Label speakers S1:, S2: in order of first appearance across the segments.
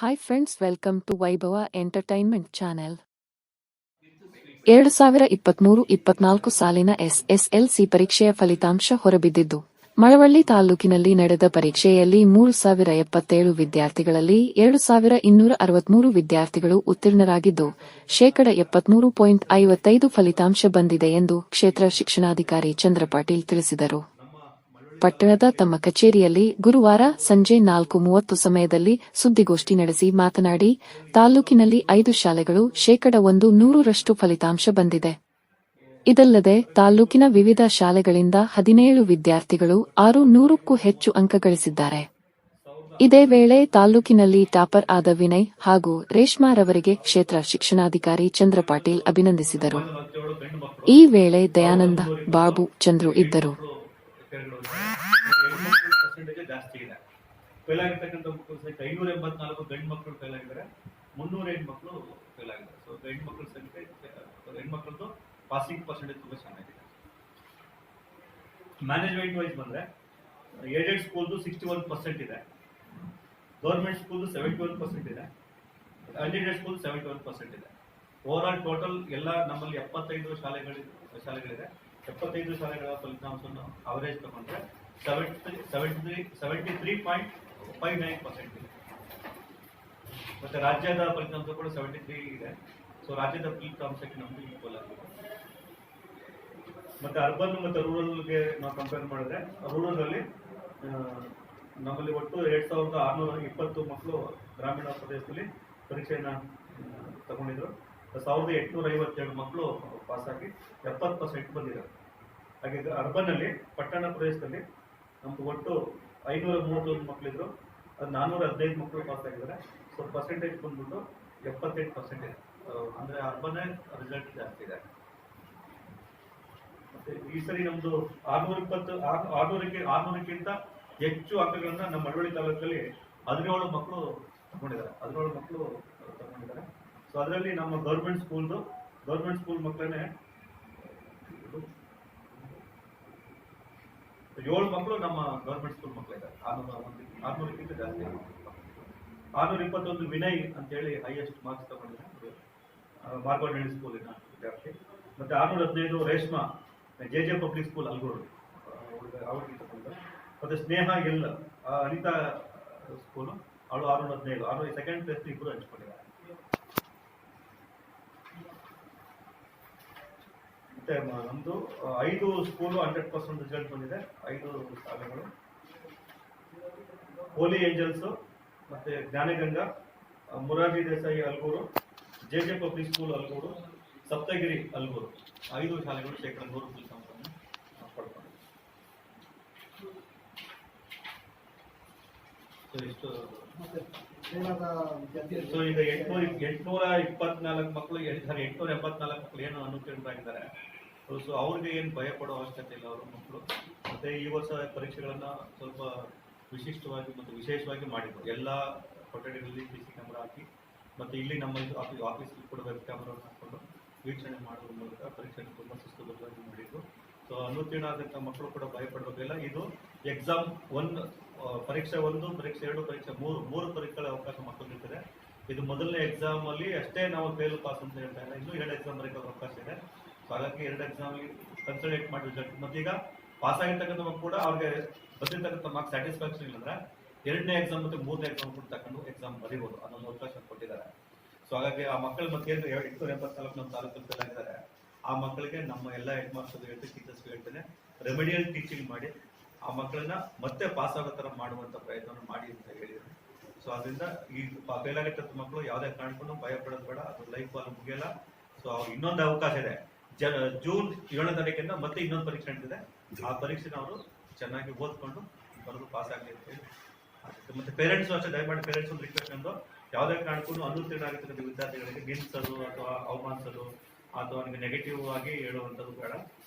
S1: Hi friends, welcome to ವೈಭವ entertainment channel. 2023-24 ಸಾಲಿನ SSLC ಪರೀಕ್ಷೆಯ ಫಲಿತಾಂಶ ಹೊರಬಿದ್ದಿದ್ದು, ಮಳವಳ್ಳಿ ತಾಲೂಕಿನಲ್ಲಿ ನಡೆದ ಪರೀಕ್ಷೆಯಲ್ಲಿ 3077 ವಿದ್ಯಾರ್ಥಿಗಳಲ್ಲಿ 2263 ವಿದ್ಯಾರ್ಥಿಗಳು ಉತ್ತೀರ್ಣರಾಗಿದ್ದು, ಶೇಕಡ 73.55 ಫಲಿತಾಂಶ ಬಂದಿದೆ ಎಂದು ಕ್ಷೇತ್ರ ಶಿಕ್ಷಣಾಧಿಕಾರಿ ಚಂದ್ರ ಪಾಟೀಲ್ ತಿಳಿಸಿದರು. ಪಟ್ಟಣದ ತಮ್ಮ ಕಚೇರಿಯಲ್ಲಿ ಗುರುವಾರ ಸಂಜೆ 4:30 ಸಮಯದಲ್ಲಿ ಸುದ್ದಿಗೋಷ್ಠಿ ನಡೆಸಿ ಮಾತನಾಡಿ, ತಾಲೂಕಿನಲ್ಲಿ 5 ಶಾಲೆಗಳು ಶೇಕಡ 100ರಷ್ಟು ಫಲಿತಾಂಶ ಬಂದಿದೆ. ಇದಲ್ಲದೆ ತಾಲೂಕಿನ ವಿವಿಧ ಶಾಲೆಗಳಿಂದ 17 ವಿದ್ಯಾರ್ಥಿಗಳು 600ಕ್ಕೂ ಹೆಚ್ಚು ಅಂಕ ಗಳಿಸಿದ್ದಾರೆ. ಇದೇ ವೇಳೆ ತಾಲೂಕಿನಲ್ಲಿ ಟಾಪರ್ ಆದ ವಿನಯ್ ಹಾಗೂ ರೇಷ್ಮಾರವರಿಗೆ ಕ್ಷೇತ್ರ ಶಿಕ್ಷಣಾಧಿಕಾರಿ ಚಂದ್ರ ಪಾಟೀಲ್ ಅಭಿನಂದಿಸಿದರು. ಈ ವೇಳೆ ದಯಾನಂದ, ಬಾಬು, ಚಂದ್ರು ಇದ್ದರು.
S2: ಜಾಸ್ತಿ ಇದೆ. ಫೇಲ್ ಆಗಿರ್ತಕ್ಕಂಥ ಮಕ್ಕಳು 584 ಗಂಡು ಮಕ್ಕಳು ಫೇಲ್ ಆಗಿದ್ದಾರೆ, 300 ಹೆಣ್ಮಕ್ಳು ಫೇಲ್ ಆಗಿದ್ದಾರೆ. ಸೊ ಹೆಣ್ಮಕ್ಳ ಸಂಖ್ಯೆ, ಹೆಣ್ಮಕ್ಳದ್ದು ಪಾಸಿಂಗ್ ಪರ್ಸೆಂಟೇಜ್ ತುಂಬಾ ಚೆನ್ನಾಗಿದೆ. ಮ್ಯಾನೇಜ್ಮೆಂಟ್ ವೈಸ್ ಬಂದ್ರೆ ಏಡೆಡ್ ಸ್ಕೂಲ್ದು 61% ಇದೆ, ಗೌರ್ಮೆಂಟ್ ಸ್ಕೂಲ್ದು 71% ಇದೆ, ಅನ್ಎಡೆಡ್ ಸ್ಕೂಲ್ 71% ಇದೆ. ಓವರ್ ಆಲ್ ಟೋಟಲ್ ಎಲ್ಲ ನಮ್ಮಲ್ಲಿ 75 ಶಾಲೆಗಳಿದೆ. 75 ಶಾಲೆಗಳ ಫಲಿತಾಂಶವನ್ನು ಅವರೇಜ್ ತಗೊಂಡ್ರೆ 73.59% ಇದೆ. ಮತ್ತೆ ರಾಜ್ಯದ ಫಲಿತಾಂಶ ಕೂಡ 73 ಇದೆ. ಸೊ ರಾಜ್ಯದ ಫಲಿತಾಂಶಕ್ಕೆ ನಮ್ದು ಈಕ್ವಲ್ ಆಗಿದೆ. ಮತ್ತೆ ಅರ್ಬನ್ ಮತ್ತೆ ರೂರಲ್ಗೆ ನಾವು ಕಂಪೇರ್ ಮಾಡಿದ್ರೆ, ರೂರಲ್ ಅಲ್ಲಿ ನಮ್ಮಲ್ಲಿ ಒಟ್ಟು 2620 ಮಕ್ಕಳು ಗ್ರಾಮೀಣ ಪ್ರದೇಶದಲ್ಲಿ ಪರೀಕ್ಷೆಯನ್ನ ತಗೊಂಡಿದ್ರು. 1852 ಮಕ್ಕಳು ಪಾಸ್ ಆಗಿ 70% ಬಂದಿದ್ದಾರೆ. ಹಾಗೆ ಅರ್ಬನ್ ಅಲ್ಲಿ, ಪಟ್ಟಣ ಪ್ರದೇಶದಲ್ಲಿ ನಮ್ದು ಒಟ್ಟು 531 ಮಕ್ಕಳಿದ್ರು, ಅದು 415 ಮಕ್ಕಳು ಪಾಸ್ ಆಗಿದ್ದಾರೆ. ಸೊ ಪರ್ಸೆಂಟೇಜ್ ಬಂದ್ಬಿಟ್ಟು 78% ಇದೆ. ಅಂದ್ರೆ ಅರ್ಬನ್ ರಿಸಲ್ಟ್ ಜಾಸ್ತಿ ಇದೆ. ಮತ್ತೆ ಈ ಸರಿ ನಮ್ದು 600ಕ್ಕಿಂತ ಹೆಚ್ಚು ಅಂಕಗಳನ್ನ ನಮ್ಮ ಮಳವಳ್ಳಿ ತಾಲೂಕಲ್ಲಿ 17 ಮಕ್ಕಳು ತಗೊಂಡಿದ್ದಾರೆ. ಸೊ ಅದರಲ್ಲಿ ನಮ್ಮ ಗೌರ್ಮೆಂಟ್ ಸ್ಕೂಲ್ ಮಕ್ಕಳನ್ನೇ 7 ಮಕ್ಕಳು ನಮ್ಮ ಗೌರ್ಮೆಂಟ್ ಸ್ಕೂಲ್ ಮಕ್ಕಳಿದ್ದಾರೆ. 600ಕ್ಕಿಂತ ಜಾಸ್ತಿ. 621 ವಿನಯ್ ಅಂತೇಳಿ ಹೈಯೆಸ್ಟ್ ಮಾರ್ಕ್ಸ್ ತಗೊಂಡಿದ್ದಾರೆ, ಮಾರ್ಗೋನಹಳ್ಳಿ ಸ್ಕೂಲಿನ ವಿದ್ಯಾರ್ಥಿ. ಮತ್ತೆ 615 ರೇಷ್ಮಾ JJ ಪಬ್ಲಿಕ್ ಸ್ಕೂಲ್ ಅಲ್ಗೋಡು ಅವ್ರಿಗೆ ತಗೊಂಡಿದ್ದಾರೆ. ಮತ್ತೆ ಸ್ನೇಹ ಎಲ್ ಅನಿತಾ ಸ್ಕೂಲು, ಅವಳು 615. ಸೆಕೆಂಡ್ ಪ್ಲೇಸ್ ಇಬ್ಬರು ಹಂಚ್ಕೊಂಡಿದ್ದಾರೆ. ಮತ್ತೆ ನಮ್ದು 5 ಸ್ಕೂಲು 100% ರಿಸಲ್ಟ್ ಬಂದಿದೆ. 5 ಶಾಲೆಗಳು ಹೋಲಿ ಏಂಜಲ್ಸ್, ಮತ್ತೆ Jnanaganga, Morarji Desai Alguru, JJ public school Alguru, Saptagiri Alguru, 5 ಶಾಲೆಗಳು ಶೇಕಡ 100 ಫಲಿತಾಂಶವನ್ನು ಪಡ್ಕೊಂಡಿವೆ. ಸೊ ಈಗ 824 ಮಕ್ಕಳು, 884 ಮಕ್ಕಳು ಏನು ಅನುತ್ತೀರ್ಣರಾಗಿದ್ದಾರೆ. ಸೊ ಅವ್ರಿಗೆ ಏನು ಭಯ ಪಡೋ ಅವಶ್ಯಕತೆ ಇಲ್ಲ ಅವ್ರ ಮಕ್ಕಳು. ಮತ್ತೆ ಈ ವರ್ಷ ಪರೀಕ್ಷೆಗಳನ್ನ ಸ್ವಲ್ಪ ವಿಶಿಷ್ಟವಾಗಿ ಮತ್ತು ವಿಶೇಷವಾಗಿ ಮಾಡಿದ್ರು. ಎಲ್ಲ ಕೊಠಡಿಗಳಲ್ಲಿ CC ಕ್ಯಾಮ್ರಾ ಹಾಕಿ, ಮತ್ತೆ ಇಲ್ಲಿ ನಮ್ಮ ಆಫೀಸಲ್ಲಿ ಕೂಡ ವೆಬ್ ಕ್ಯಾಮ್ರಾವನ್ನು ಹಾಕೊಂಡು ವೀಕ್ಷಣೆ ಮಾಡೋದ್ರ ಮೂಲಕ ಪರೀಕ್ಷೆಯನ್ನು ತುಂಬ ಶಿಸ್ತುಬದ್ಧವಾಗಿ ಮಾಡಿದ್ರು. ಸೊ ಅನುತ್ತೀರ್ಣ ಆದಂಥ ಮಕ್ಕಳು ಕೂಡ ಭಯ ಪಡಬೇಕಿಲ್ಲ. ಇದು ಎಕ್ಸಾಮ್ 1, ಪರೀಕ್ಷೆ 1, ಪರೀಕ್ಷೆ 2, ಪರೀಕ್ಷೆ 3 ಪರೀಕ್ಷೆಗಳ ಅವಕಾಶ ಮಕ್ಕಳಿಗೆ ಇರ್ತದೆ. ಇದು ಮೊದಲನೇ ಎಕ್ಸಾಮ್ ಅಲ್ಲಿ ಅಷ್ಟೇ ನಾವು ಫೇಲ್ ಪಾಸ್ ಅಂತ ಹೇಳ್ತಾ ಇಲ್ಲ, ಇನ್ನೂ 2 ಎಕ್ಸಾಮ್ ಬರೀಕೋ ಅವಕಾಶ ಇದೆ. ಸೊ ಹಾಗಾಗಿ 2 ಎಕ್ಸಾಮ್ ಕನ್ಸಿಡರೇಟ್ ಮಾಡಿ ರಿಸಲ್ಟ್. ಮತ್ತೀಗ ಪಾಸ್ ಆಗಿರ್ತಕ್ಕಂಥ ಮಕ್ಕಳು ಕೂಡ ಅವ್ರಿಗೆ ಬಂದಿರ್ತಕ್ಕಂಥ ಮಾರ್ಕ್ಸ್ ಸ್ಯಾಟಿಸ್ಫ್ಯಾಕ್ಷನ್ ಇಲ್ಲ ಅಂದ್ರೆ 2ನೇ ಎಕ್ಸಾಮ್ ಮತ್ತೆ 3ನೇ ಎಕ್ಸಾಮ್ ಕೂಡ ತಕೊಂಡು ಎಕ್ಸಾಮ್ ಬರೀಬಹುದು ಅನ್ನೋ ಅವಕಾಶ ಕೊಟ್ಟಿದ್ದಾರೆ. ಸೊ ಹಾಗಾಗಿ ಆ ಮಕ್ಕಳು ಮತ್ತೆ 884 ನಮ್ಮ ತಾಲೂಕಲ್ಲಿ ಫೇಲ್ ಆಗಿದ್ದಾರೆ. ಆ ಮಕ್ಕಳಿಗೆ ನಮ್ಮ ಎಲ್ಲ ಹೆಡ್ ಮಾಸ್ಟರ್ ಹೇಳ್ತೀನಿ, ಟೀಚರ್ಸ್ಗೆ ಹೇಳ್ತೇನೆ, ರೆಮಿಡಿಯಲ್ ಟೀಚಿಂಗ್ ಮಾಡಿ ಆ ಮಕ್ಕಳನ್ನ ಮತ್ತೆ ಪಾಸ್ ಆಗೋ ಥರ ಮಾಡುವಂಥ ಪ್ರಯತ್ನ ಮಾಡಿ ಅಂತ ಹೇಳಿದ್ರು. ಸೊ ಅದರಿಂದ ಈ ಫೇಲ್ ಆಗಿರ್ತಕ್ಕಂಥ ಮಕ್ಕಳು ಯಾವುದೇ ಕಾರಣಕ್ಕೂ ಭಯ ಪಡೋದು ಬೇಡ, ಅದು ಲೈಫ್ ಅಲ್ಲಿ ಮುಗಿಯಲ್ಲ. ಸೊ ಅವ್ರಿಗೆ ಇನ್ನೊಂದು ಅವಕಾಶ ಇದೆ. ಜೂನ್ 7ನೇ ತಾರೀಕಿಂದ ಮತ್ತೆ ಇನ್ನೊಂದು ಪರೀಕ್ಷೆ ನಡೆದಿದೆ. ಆ ಪರೀಕ್ಷೆನ ಅವರು ಚೆನ್ನಾಗಿ ಓದ್ಕೊಂಡು ಬರೆದು ಪಾಸ್ ಆಗಲಿ ಅಂತ ಹೇಳಿ. ಮತ್ತೆ ಪೇರೆಂಟ್ಸ್ ಅಷ್ಟೇ, ದಯಮಾಡಿ ಪೇರೆಂಟ್ಸ್ ಒಂದು ರಿಕ್ವೆಸ್ಟ್ ಎಂದು ಯಾವುದೇ ಕಾರಣಕ್ಕೂ ಅನುತ್ತೀರ್ಣ ಆಗಿರ್ತಕ್ಕಂಥ ವಿದ್ಯಾರ್ಥಿಗಳಿಗೆ ನಿಲ್ಲಿಸೋದು ಅಥವಾ ಅವಮಾನಿಸೋದು ಅಥವಾ ನಿಮಗೆ ನೆಗೆಟಿವ್ ಆಗಿ ಹೇಳುವಂಥದ್ದು ಬೇಡ.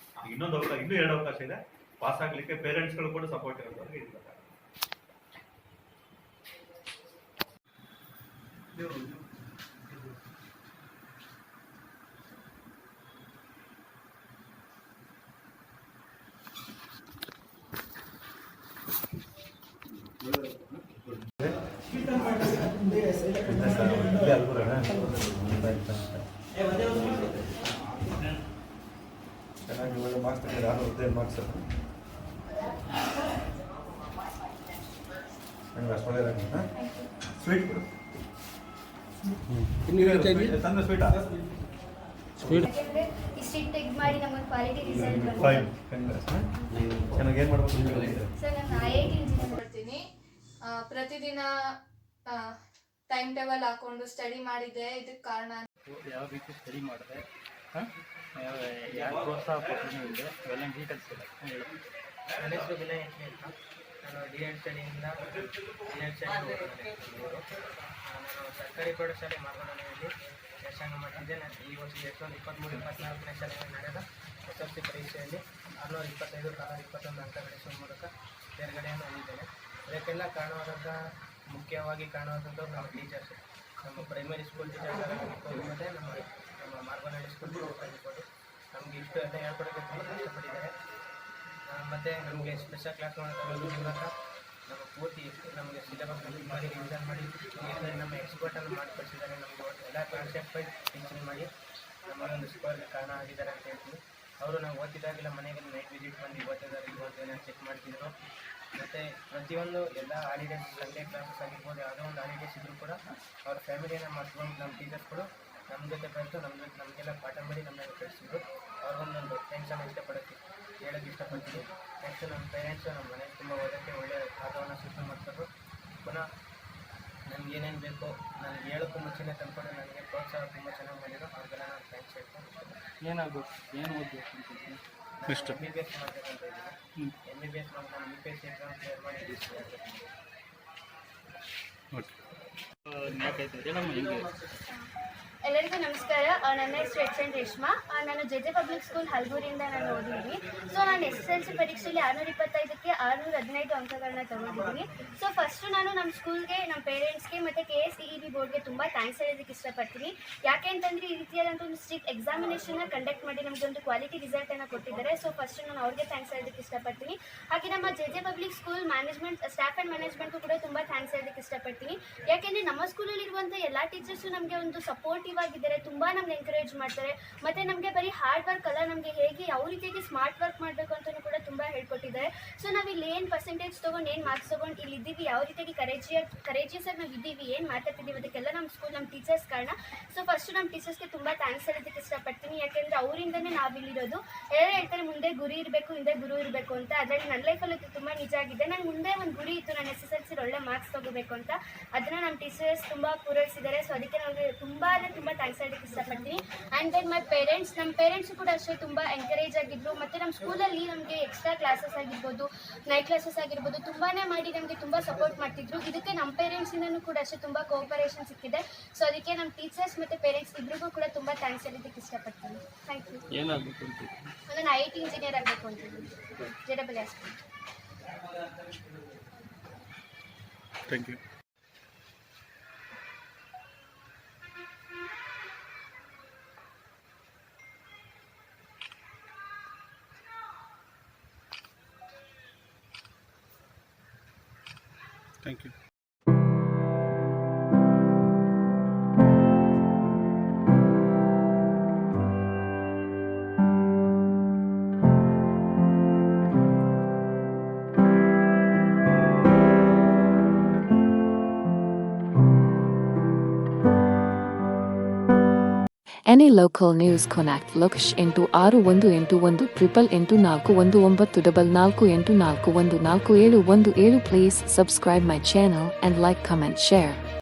S2: ಇನ್ನೂ 2 ಅವಕಾಶ ಇದೆ. ಪಾಸ್ ಆಗ್ಲಿಕ್ಕೆ ಪೇರೆಂಟ್ಸ್ಗಳು ಕೂಡ ಸಪೋರ್ಟ್ ಇರೋದ್ರಿಗೆ ಇರ್ತಾರೆ. ಚೆನ್ನಾಗಿ ಒಳ್ಳೆ ಮಾರ್ಕ್ಸ್ ತೆಗೆದ್ರೆ 615 ಮಾರ್ಕ್ಸ್ ನಂಗೆ ಅಷ್ಟು ಒಳ್ಳೆಯದಾಗಿ ಸ್ವೀಟ್ ಕೊಡು ತಂದ ಸ್ವೀಟಾ
S3: ಇಷ್ಟಿಟ್ಟು ತೆಗ್ದು ಮಾಡಿ ನಮಗೆ ಕ್ವಾಲಿಟಿ ರಿಸಲ್ಟ್
S2: ಫೈನ್ ಚೆನ್ನಾಗಿ ಏನು ಮಾಡ್ಬೇಕು
S3: ಸರ್ ನಾನು IIT ಇಂಜಿನಿಯರ್
S4: ಮಾಡ್ತೀನಿ. ಪ್ರತಿದಿನ ಟೈಮ್ ಟೇಬಲ್ ಹಾಕೊಂಡು ಸ್ಟಡಿ ಮಾಡಿದ್ದೆ. ಇದಕ್ಕೆ ಕಾರಣ
S5: ಯಾವ ರೀತಿ ಸ್ಟಡಿ ಮಾಡಿದೆ, ಯಾರು ಪ್ರೋತ್ಸಾಹ ಕೊಟ್ಟರು ಇದೆ ಇವೆಲ್ಲ ಡೀಟೇಲ್ಸ್ ಇಲ್ಲ ಹೇಳಿ.
S6: ನನ್ನ ಹೆಸರು ವಿನಯ್ ಅಂತ. ನಾನು ಡಿ.ಎಡ್ ಸ್ಟಡಿಯಿಂದ ನಾನು ಸರ್ಕಾರಿ ಪ್ರೌಢಶಾಲೆ ಮಾರ್ಗದರ್ಶನದಲ್ಲಿ ವ್ಯಾಸಂಗ ಮಾಡ್ತಿದ್ದೆ. ನಾನು ಈ ವರ್ಷ 2023-24ನೇ ಸಾಲಿನಲ್ಲಿ ನಡೆದ SSLC ಪರೀಕ್ಷೆಯಲ್ಲಿ 625 421 ಅಂಕ ಗಳಿಸುವ ಮೂಲಕ ತೇರ್ಗಡೆಯನ್ನು ಹೊಂದಿದ್ದೇನೆ. ಇದಕ್ಕೆಲ್ಲ ಕಾರಣವಾದಂಥ ಮುಖ್ಯವಾಗಿ ಕಾರಣವಾದಂಥದ್ದು ನಮ್ಮ ಟೀಚರ್ಸ್, ನಮ್ಮ ಪ್ರೈಮರಿ ಸ್ಕೂಲ್ ಟೀಚರ್ಸ್ ಆಗಿರ್ಬೋದು ಮತ್ತು ನಮ್ಮ ಮಾರ್ಗನಹಳ್ಳಿ ಸ್ಕೂಲ್ ಟೀಚರ್ಸ್ ಆಗಿರ್ಬೋದು. ನಮಗೆ ಇಷ್ಟು ಎಲ್ಲ ಹೇಳ್ಕೊಡೋಕ್ಕೆ ತುಂಬ ಕಷ್ಟಪಟ್ಟಿದ್ದಾರೆ. ಮತ್ತು ನಮಗೆ ಸ್ಪೆಷಲ್ ಕ್ಲಾಸ್ ಮಾಡೋದ್ರ ಮೂಲಕ ನಮ್ಮ ಪೂರ್ತಿ ನಮಗೆ ಸಿಲೆಬಸ್ ಮಾಡಿ ರಿವಿಷನ್ ಮಾಡಿ ನಮ್ಮ ಎಕ್ಸ್ಪರ್ಟನ್ನು ಮಾಡಿಕೊಡ್ಸಿದ್ದಾರೆ. ನಮಗೆ ಎಲ್ಲ ಕಾನ್ಸೆಪ್ಟ್ ವೈಸ್ ಟೀಚಿಂಗ್ ಮಾಡಿ ನಮಗೆ ಒಂದು ಸ್ಕೋರ್ಗೆ ಕಾರಣ ಆಗಿದ್ದಾರೆ ಅಂತ ಹೇಳ್ತೀನಿ. ಅವರು ನಾವು ಓದ್ತಿದ್ದಾಗೆಲ್ಲ ಮನೆಗೆ ನೈಟ್ ವಿಸಿಟ್ ಬಂದು ಓದ್ತಿದ್ದಾರೆ ಇವತ್ತೇನೋ ಚೆಕ್ ಮಾಡ್ತಿದ್ರು. ಮತ್ತು ಪ್ರತಿಯೊಂದು ಎಲ್ಲ ಹಾಲಿಡೇಸ್ ಸಂಡೇ ಕ್ಲಾಸಸ್ ಆಗಿರ್ಬೋದು, ಯಾವುದೋ ಒಂದು ಹಾಲಿಡೇಸ್ ಇದ್ದರೂ ಕೂಡ ಅವ್ರ ಫ್ಯಾಮಿಲಿಯನ್ನು ಮಾಡ್ಕೊಂಡು ನಮ್ಮ ಟೀಚರ್ಸ್ಗಳು ನಮ್ಮ ಜೊತೆ ಬಂತು ನಮಗೆಲ್ಲ ಪಾಠ ಮಾಡಿ ನಮ್ಮನ್ನು ಕಳಿಸಿದ್ರು. ಅವ್ರಿಗೊಂದೊಂದು ಥ್ಯಾಂಕ್ಸನ್ನು ಹೇಳೋಕ್ಕೆ ಇಷ್ಟಪಡ್ತೀನಿ. ನೆಕ್ಸ್ಟ್ ನಮ್ಮ ಪೇರೆಂಟ್ಸು ನಮ್ಮ ಮನೆಗೆ ತುಂಬ ಓದೋಕ್ಕೆ ಒಳ್ಳೆಯ ವಾತಾವರಣ ಸೃಷ್ಟಿ ಮಾಡ್ತಾರೆ. ಪುನಃ ನನಗೆ ಏನೇನು ಬೇಕೋ ನನಗೆ ಹೇಳೋಕ್ಕೂ ಮುಂಚೆನೇ ತಂದ್ಕೊಂಡು ನನಗೆ ಪ್ರೋತ್ಸಾಹ ತುಂಬ ಚೆನ್ನಾಗಿ ಮಾಡಿದ್ರು. ಅವ್ರಿಗೆಲ್ಲ ನಾನು ಥ್ಯಾಂಕ್ಸ್ ಹೇಳ್ಕೊಂಡು
S5: ಏನಾಗಬೇಕು, ಏನು ಓದಬೇಕು ಅಂತಿದ್ದೀನಿ.
S6: MBBS ಮಾಡಬೇಕಂತ ಇದ್ದೀನಿ. MBBS ಮಾಡ್ಕೊಂಡು UPSC ಎಕ್ಸಾಮ್ ಕ್ಲಿಯರ್ ಮಾಡಿ DCE ಆಗಬೇಕು.
S5: ಯಾಕೈತೆ ನಮ್ಮ ಹಿಂಗೆ
S3: ಎಲ್ಲರಿಗೂ ನಮಸ್ಕಾರ. ನನ್ನ ಹೆಸರು ಎಚ್.ಎನ್. ರೇಷ್ಮಾ. ನಾನು JJ ಪಬ್ಲಿಕ್ ಸ್ಕೂಲ್ ಹಲಗೂರಿಂದ ನಾನು ಓದಿದ್ದೀನಿ. ಸೊ ನಾನು SSLC ಪರೀಕ್ಷೆಯಲ್ಲಿ 625ಕ್ಕೆ 615 ಅಂಕಗಳನ್ನ ತಗೊಂಡಿದ್ದೀನಿ. ಸೊ ಫಸ್ಟು ನಾನು ನಮ್ಮ ಸ್ಕೂಲ್ಗೆ, ನಮ್ಮ ಪೇರೆಂಟ್ಸ್ಗೆ ಮತ್ತು KSEEB ಬೋರ್ಡ್ಗೆ ತುಂಬ ಥ್ಯಾಂಕ್ಸ್ ಹೇಳೋದಕ್ಕೆ ಇಷ್ಟಪಡ್ತೀನಿ. ಯಾಕೆ ಅಂತಂದರೆ ಈ ರೀತಿಯಾದಂಥ ಒಂದು ಸ್ಟ್ರಿಕ್ಟ್ ಎಕ್ಸಾಮಿನೇಷನ್ನ ಕಂಡಕ್ಟ್ ಮಾಡಿ ನಮಗೆ ಒಂದು ಕ್ವಾಲಿಟಿ ರಿಸಲ್ಟನ್ನು ಕೊಟ್ಟಿದ್ದಾರೆ. ಸೊ ಫಸ್ಟು ನಾನು ಅವ್ರಿಗೆ ಥ್ಯಾಂಕ್ಸ್ ಹೇಳೋದಕ್ಕೆ ಇಷ್ಟಪಡ್ತೀನಿ. ಹಾಗೆ ನಮ್ಮ JJ public school management, staff and ಮ್ಯಾನೇಜ್ಮೆಂಟ್ಗೂ ಕೂಡ ತುಂಬ ಥ್ಯಾಂಕ್ಸ್ ಹೇಳೋದಕ್ಕೆ ಇಷ್ಟಪಡ್ತೀನಿ. ಯಾಕೆಂದರೆ ನಮ್ಮ ಸ್ಕೂಲಲ್ಲಿರುವಂಥ ಎಲ್ಲ ಟೀಚರ್ಸು ನಮಗೆ ಒಂದು ಸಪೋರ್ಟಿವ್ ಆಗಿದ್ದಾರೆ, ತುಂಬ ನಮ್ಗೆ ಎಂಕರೇಜ್ ಮಾಡ್ತಾರೆ. ಮತ್ತು ನಮಗೆ ಬರೀ ಹಾರ್ಡ್ ವರ್ಕ್ ಅಲ್ಲ, ನಮಗೆ ಹೇಗೆ ಯಾವ ರೀತಿಯಾಗಿ ಸ್ಮಾರ್ಟ್ ವರ್ಕ್ ಮಾಡಬೇಕು ಅಂತಲೂ ಕೂಡ ತುಂಬ ಹೇಳ್ಕೊಟ್ಟಿದ್ದಾರೆ. ಸೊ ನಾವು ಇಲ್ಲಿ ಏನು ಪರ್ಸೆಂಟೇಜ್ ತೊಗೊಂಡು, ಏನು ಮಾರ್ಕ್ಸ್ ತೊಗೊಂಡು ಇಲ್ಲಿ ಇದ್ದೀವಿ, ಯಾವ ರೀತಿಯಾಗಿ ಕರೇಜಿಯಸ್ ಆಗಿ ನಾವು ಇದ್ದೀವಿ, ಏನು ಮಾತಾಡ್ತಿದ್ದೀವಿ ಅದಕ್ಕೆಲ್ಲ ನಮ್ಮ ಸ್ಕೂಲ್, ನಮ್ಮ ಟೀಚರ್ಸ್ ಕಾರಣ. ಸೊ ಫಸ್ಟು ನಮ್ಮ ಟೀಚರ್ಸ್ಗೆ ತುಂಬ ಥ್ಯಾಂಕ್ಸ್ ಹೇಳೋದಕ್ಕೆ ಇಷ್ಟಪಡ್ತೀನಿ. ಯಾಕೆಂದರೆ ಅವರಿಂದನೇ ನಾವಿಲ್ಲಿರೋದು. ಎಲ್ಲರೂ ಹೇಳ್ತಾರೆ ಮುಂದೆ ಗುರಿ ಇರಬೇಕು, ಹಿಂದೆ ಗುರು ಇರಬೇಕು ಅಂತ. ಅದರಲ್ಲಿ ನನ್ನ ಲೈಫಲ್ಲಿ ತುಂಬ ನಿಜ ಆಗಿದೆ. ನನಗೆ ಮುಂದೆ ಒಂದು ಗುರಿ ಇತ್ತು, ನಾನು SSLC ಒಳ್ಳೆ ಮಾರ್ಕ್ಸ್ ತೊಗೋಬೇಕು ಅಂತ. ಅದನ್ನು ನಮ್ಮ ಟೀಚರ್ಸ್ ತುಂಬ ಪೂರೈಸಿದ್ದಾರೆ. ಸೊ ಅದಕ್ಕೆ ನನಗೆ ತುಂಬ ಥ್ಯಾಂಕ್ಸ್ ಹೇಳೋದಕ್ಕೆ ಇಷ್ಟಪಡ್ತೀನಿ. ಆ್ಯಂಡ್ ದೆನ್ ಮೈ ಪೇರೆಂಟ್ಸ್, ನಮ್ಮ ಪೇರೆಂಟ್ಸು ಕೂಡ ಅಷ್ಟೇ ತುಂಬ ಎಂಕರೇಜ್ ಆಗಿದ್ದರು. ಮತ್ತು ನಮ್ಮ ಸ್ಕೂಲಲ್ಲಿ ನಮಗೆ ಎಕ್ಸ್ಟ್ರಾ ಕ್ಲಾಸಸ್ ಆಗಿರ್ಬೋದು, ನೈಟ್ ಕ್ಲಾಸಸ್ ಆಗಿರ್ಬೋದು ತುಂಬಾ ಮಾಡಿ ನಮಗೆ ತುಂಬ ಸಪೋರ್ಟ್ ಮಾಡ್ತಿದ್ರು. ಇದಕ್ಕೆ ನಮ್ಮ ಪೇರೆಂಟ್ಸಿಂದನೂ ಕೂಡ ಅಷ್ಟೇ ತುಂಬ ಕೋಆಪರೇಷನ್ ಸಿಕ್ಕಿದೆ. ಸೊ ಅದಕ್ಕೆ ನಮ್ಮ ಟೀಚರ್ಸ್ ಮತ್ತು ಪೇರೆಂಟ್ಸ್ ಇಬ್ಬರಿಗೂ ಕೂಡ ತುಂಬ ಥ್ಯಾಂಕ್ಸ್ ಹೇಳೋದಕ್ಕೆ ಇಷ್ಟಪಡ್ತೀನಿ. Thank you.
S5: ಏನಾಗಬೇಕು ಅಂತಿದ್ದೀನಿ.
S3: ನಾನು IIT ಇಂಜಿನಿಯರ್ ಆಗಬೇಕು ಅಂತಿದ್ದೀನಿ, JW school.
S5: Thank you. Thank you.
S1: Any local news connect Lokesh into 6181884819 Please subscribe my channel and like, comment, share.